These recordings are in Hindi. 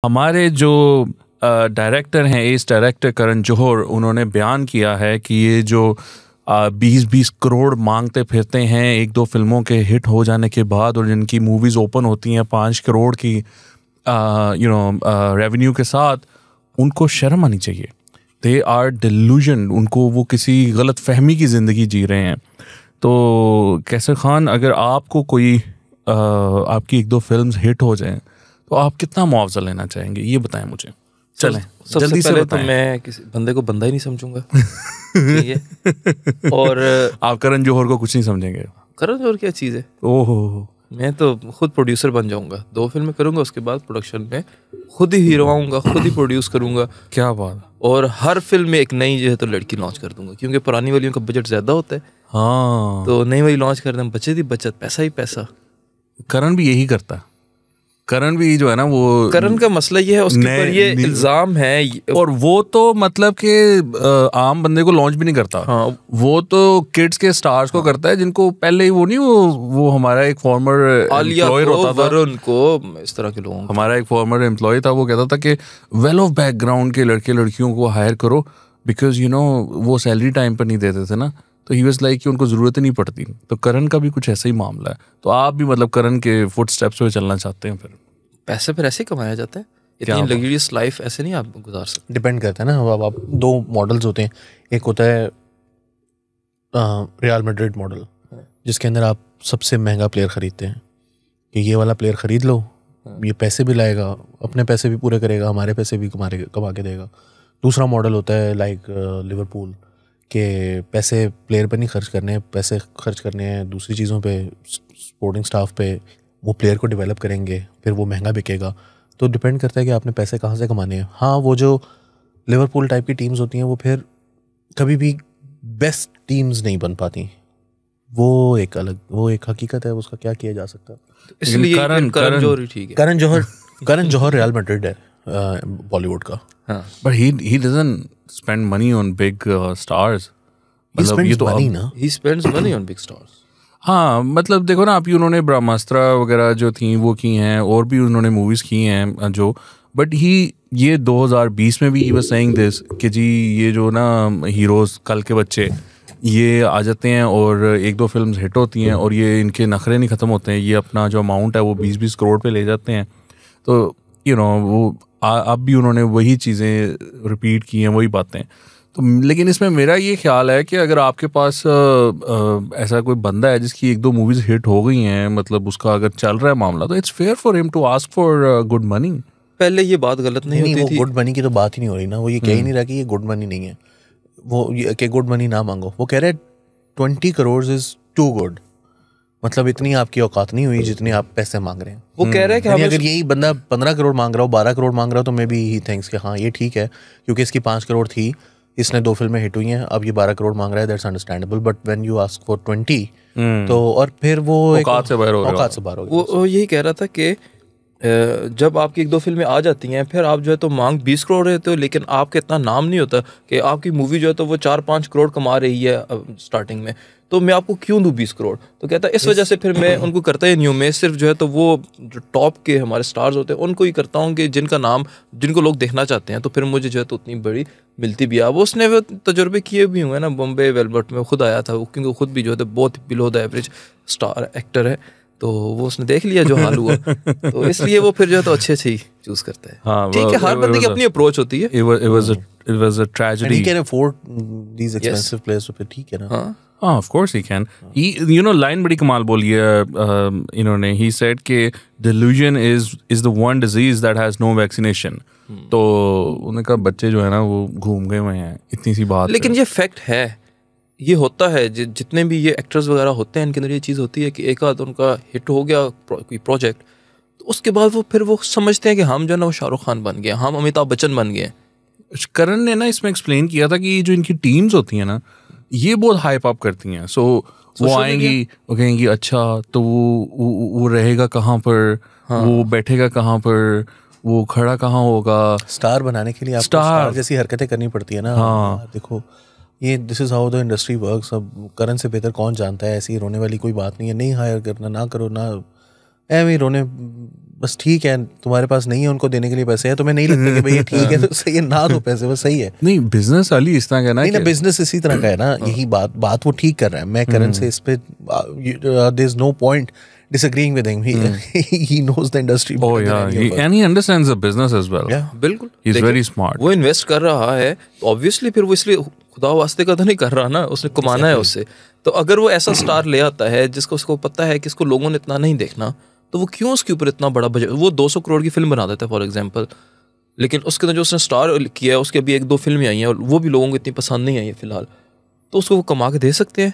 हमारे जो डायरेक्टर हैं, एस डायरेक्टर करण जौहर, उन्होंने बयान किया है कि ये जो 20-20 करोड़ मांगते फिरते हैं एक दो फिल्मों के हिट हो जाने के बाद, और जिनकी मूवीज़ ओपन होती हैं 5 करोड़ की रेवेन्यू के साथ, उनको शर्म आनी चाहिए। दे आर डिल्यूजन, उनको वो किसी गलत फहमी की ज़िंदगी जी रहे हैं। तो कैसर खान, अगर आपको कोई आपकी एक दो फिल्म्स हिट हो जाएं तो आप कितना मुआवजा लेना चाहेंगे, ये बताएं मुझे। चलें जल्दी से बताएं। तो मैं किसी बंदे को बंदा ही नहीं समझूंगा। ठीक है। और आप करण जौहर को कुछ नहीं समझेंगे? करण जौहर क्या चीज़ है? ओहो, मैं तो खुद प्रोड्यूसर बन जाऊंगा, 2 फिल्में करूंगा, उसके बाद प्रोडक्शन में खुद ही हीरो आऊंगा, खुद ही प्रोड्यूस करूंगा। क्या बात। और हर फिल्म में एक नई जो है तो लड़की लॉन्च कर दूंगा, क्योंकि पुरानी वालियों का बजट ज्यादा होता है। हाँ, तो नई वाली लॉन्च कर दें, बचत ही बचत, पैसा ही पैसा। करण भी यही करता है। करण भी जो है ना, वो करण का मसला ये है, उसके ऊपर ये इल्जाम है, और वो तो मतलब कि आम बंदे को लॉन्च भी नहीं करता। हाँ, वो तो किड्स के स्टार्स को करता है, जिनको पहले ही वो नहीं, वो हमारा एक फॉर्मर एम्प्लॉयर होता था, वरुण को, इस तरह के लोगों, हमारा एक फॉर्मर एम्प्लॉय था, वो कहता था कि वेल ऑफ बैकग्राउंड के लड़के लड़कियों को हायर करो, बिकॉज वो सैलरी टाइम पर नहीं देते थे ना, तो ही वाज लाइक कि उनको ज़रूरत ही नहीं पड़ती। तो करण का भी कुछ ऐसा ही मामला है। तो आप भी मतलब करण के फुट स्टेप्स पे चलना चाहते हैं? फिर पैसे पर ऐसे कमाया जाता है, इतनी लग्जरियस लाइफ ऐसे नहीं आप गुजार सकते। डिपेंड करता है ना। अब आप 2 मॉडल्स होते हैं, एक होता है रियल मैड्रिड मॉडल, जिसके अंदर आप सबसे महंगा प्लेयर ख़रीदते हैं कि ये वाला प्लेयर ख़रीद लो, ये पैसे भी लाएगा, अपने पैसे भी पूरे करेगा, हमारे पैसे भी कमा के देगा। दूसरा मॉडल होता है लाइक लिवरपूल, के पैसे प्लेयर पर नहीं खर्च करने, पैसे खर्च करने हैं दूसरी चीज़ों पे, स्पोर्टिंग स्टाफ पे, वो प्लेयर को डेवलप करेंगे, फिर वो महंगा बिकेगा। तो डिपेंड करता है कि आपने पैसे कहाँ से कमाने हैं। हाँ, वो जो लिवरपूल टाइप की टीम्स होती हैं, वो फिर कभी भी बेस्ट टीम्स नहीं बन पाती। वो एक हकीकत है, उसका क्या किया जा सकता है। इसलिए करण जौहर ठीक है। करण जौहर रियल मैड्रिड है बॉलीवुड का। हाँ, but he doesn't spend money on big stars. मतलब ये तो he spends money on big stars. हाँ, मतलब देखो ना, अभी उन्होंने ब्रह्मास्त्र वगैरह जो थी वो की हैं, और भी उन्होंने मूवीज़ की हैं जो, बट ये 2020 में भी ही वाज सेइंग दिस कि जी ये जो ना हीरोज़ कल के बच्चे ये आ जाते हैं और एक दो फिल्म्स हिट होती हैं और ये इनके नखरे नहीं ख़त्म होते हैं, ये अपना जो अमाउंट है वो 20-20 करोड़ पे ले जाते हैं। तो वो अब भी उन्होंने वही चीज़ें रिपीट की हैं, वही बातें। तो लेकिन इसमें मेरा ये ख्याल है कि अगर आपके पास ऐसा कोई बंदा है जिसकी एक दो मूवीज़ हिट हो गई हैं, मतलब उसका अगर चल रहा है मामला, तो it's fair for him to ask for good money. पहले ये बात गलत नहीं होती थी। गुड मनी की तो बात ही नहीं हो रही ना, वो ये कह ही नहीं रहा कि ये गुड मनी नहीं है, वो कि गुड मनी ना मांगो। वो कह रहे 20 करोड़ इज टू गुड, मतलब इतनी आपकी औकात नहीं हुई जितनी आप पैसे मांग रहे हैं। वो कह रहे हैं कि अगर यही बंदा 15 करोड़ मांग रहा हो, 12 करोड़ मांग रहा हो, तो मे बी ही थिंक्स कि हाँ ये ठीक है, क्योंकि इसकी 5 करोड़ थी, इसने 2 फिल्में हिट हुई हैं, अब ये 12 करोड़ मांग रहा है, that's understandable. But when you ask for 20 तो और फिर वो औकात से बाहर हो गया। वो यही कह रहा था कि जब आपकी एक दो फिल्में आ जाती हैं, फिर आप जो है तो मांग 20 करोड़ रहते हो, लेकिन आपका इतना नाम नहीं होता कि आपकी मूवी जो है तो वो 4-5 करोड़ कमा रही है स्टार्टिंग में, तो मैं आपको क्यों दूं 20 करोड़। तो कहता है इस वजह से फिर मैं उनको करता ही नहीं हूँ, मैं सिर्फ जो है तो वो जो टॉप के हमारे स्टार्स होते हैं उनको ही करता हूँ कि जिनको लोग देखना चाहते हैं, तो फिर मुझे जो है तो उतनी बड़ी मिलती भी है। वो उसने वो तजुर्बे किए भी हुए हैं ना, बॉम्बे वेलवेट में खुद आया था वो, क्योंकि खुद भी जो है बहुत below the average star actor है, तो वो उसने देख लिया जो हाल हुआ, तो इसलिए वो फिर जो है तो अच्छे ही चूज करता है। हाँ, ठीक है, हर बंदे की अपनी अप्रोच होती है। It was a tragedy. And he can afford these expensive players, तो फिर ठीक है ना। हाँ, of course he can. He, line बड़ी कमाल बोली है इन्होंने। He said कि delusion is the one disease that has no vaccination. तो उन्होंने कहा बच्चे जो है ना वो घूम गए हुए हैं, इतनी सी बात। लेकिन ये फैक्ट है, ये होता है, जितने भी ये एक्टर्स वगैरह होते हैं इनके अंदर ये चीज़ होती है कि एक आध उनका हिट हो गया कोई प्रोजेक्ट, तो उसके बाद वो समझते हैं कि हम जो है ना वो शाहरुख खान बन गए, हम अमिताभ बच्चन बन गए। करण ने ना इसमें एक्सप्लेन किया था कि जो इनकी टीम्स होती हैं ना, ये बहुत हाइप अप करती हैं। सो वो आएंगी, वो कहेंगी अच्छा तो वो रहेगा कहाँ पर, वो बैठेगा कहाँ पर, वो खड़ा कहाँ होगा। स्टार बनाने के लिए आपको स्टार जैसी हरकतें करनी पड़ती है ना। हाँ, देखो ये this is how the industry works. अब करण से बेहतर कौन जानता है, ऐसी रोने वाली कोई बात नहीं है। नहीं हायर करना, ना करो, ना एवं रोने बस ठीक है, तुम्हारे पास नहीं है उनको देने के लिए पैसे हैं, तुम्हें नहीं लगता कि भाई ये ठीक है तो सही है, ना दो पैसे, बस सही है। नहीं बिजनेस वाली इस तरह का ना, नहीं ना, बिजनेस इसी तरह का है ना, यही बात वो ठीक कर रहा है। मैं करण से इस पे there is no point disagreeing with him. He knows the industry better oh than yeah, any of us. and he understands the business as well. Yeah. बिल्कुल, He's देखिए, very smart. वो इन्वेस्ट कर रहा है तो ऑब्वियसली फिर वो इसलिए खुदा वास्ते का तो नहीं कर रहा ना, उसने कमाना है उससे। तो अगर वो ऐसा स्टार ले आता है जिसको उसको पता है कि इसको लोगों ने इतना नहीं देखना, तो वो क्यों उसके ऊपर इतना बड़ा बजट, वो 200 करोड़ की फिल्म बना देता है फॉर एग्जांपल, लेकिन उसके अंदर जो उसने स्टार किया है उसके अभी 1-2 फिल्में आई हैं और वो भी लोगों को इतनी पसंद नहीं आई है फिलहाल, तो उसको वो कमा के दे सकते हैं।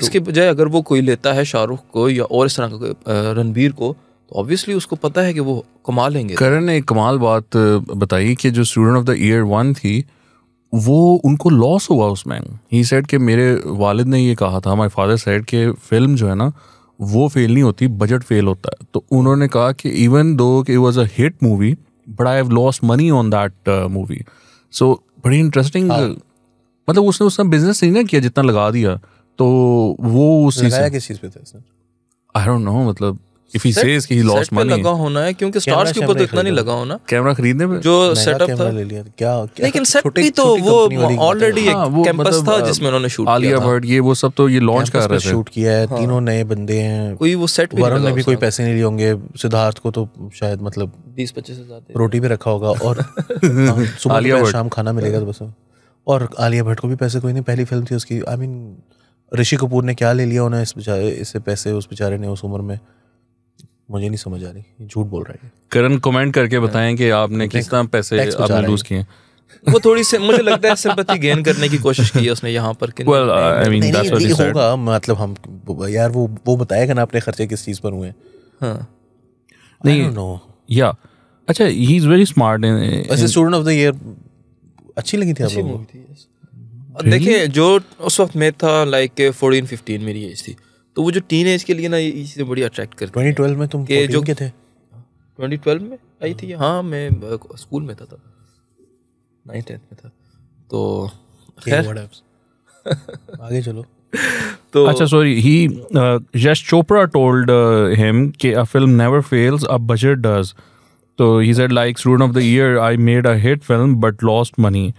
इसके बजाय अगर वो कोई लेता है शाहरुख को या और इस तरह का रणबीर को, तो ऑब्वियसली उसको पता है कि वो कमा लेंगे। करण ने एक कमाल बात बताई कि जो स्टूडेंट ऑफ द ईयर 1 थी वो उनको लॉस हुआ उसमें। ही सेड कि मेरे वालिद ने ये कहा था, माय फादर सेड कि फिल्म जो है ना वो फेल नहीं होती, बजट फेल होता है। तो उन्होंने कहा कि even though it was a hit movie but I have lost money on that movie. So बड़ी इंटरेस्टिंग, मतलब उसने बिजनेस नहीं ना किया जितना लगा दिया, तो वो उस लगाया किस चीज पे था इसने? आई डोंट नो, मतलब इफ ही सेज कि ही लॉस्ट मनी लगा होना है क्योंकि स्टार्स के ऊपर तो इतना नहीं लगा होना। कैमरा खरीदने पे जो सेटअप था ले लिया क्या, लेकिन सेट भी तो वो ऑलरेडी एक कैंपस था जिसमें उन्होंने शूट किया था। आलिया भट्ट ये वो सब तो ये लॉन्च कर रहे थे, शूट किया है, तीनों नए बंदे हैं, कोई वो सेट भी वरुण ने भी कोई पैसे नहीं लिए होंगे, सिद्धार्थ को तो शायद मतलब 20-25 हज़ार रोटी भी रखा होगा और सुबह शाम खाना मिलेगा तो बस। और आलिया भट्ट को भी पैसे कोई नहीं, पहली फिल्म थी उसकी। आई मीन ऋषि कपूर ने क्या ले लिया उन्हें इससे पैसे उस बेचारे ने उस उम्र में, मुझे नहीं समझ आ रही, झूठ बोल रहा है। करण कमेंट करके बताएं कि आपने किस तरह पैसे आपने लूज किए। वो थोड़ी से मुझे लगता है सिंपैथी गेन करने की कोशिश की है उसने यहाँ पर। Well, I mean that's what he said. होगा, मतलब हम यार वो बताएगा ना अपने खर्चे किस चीज पर हुए। हाँ नहीं नो या अच्छा, ही इज वेरी स्मार्ट। वैसे स्टूडेंट ऑफ द ईयर अच्छी लगी थी आप लोगों को? देखिए जो उस वक्त मैं था लाइक 14-15 मेरी एज थी, तो वो जो टीन एज के लिए ना ये चीज़ें बड़ी अट्रैक्ट करती हैं। 2012 में तुम जो के थे? 2012 में आई थी, हाँ मैं स्कूल में था तब, 9th 10th में था। तो आगे चलो। तो अच्छा sorry, he Yash Chopra told him कि a film never fails, a budget does. तो he said like Student of the Year I made a hit film but lost money.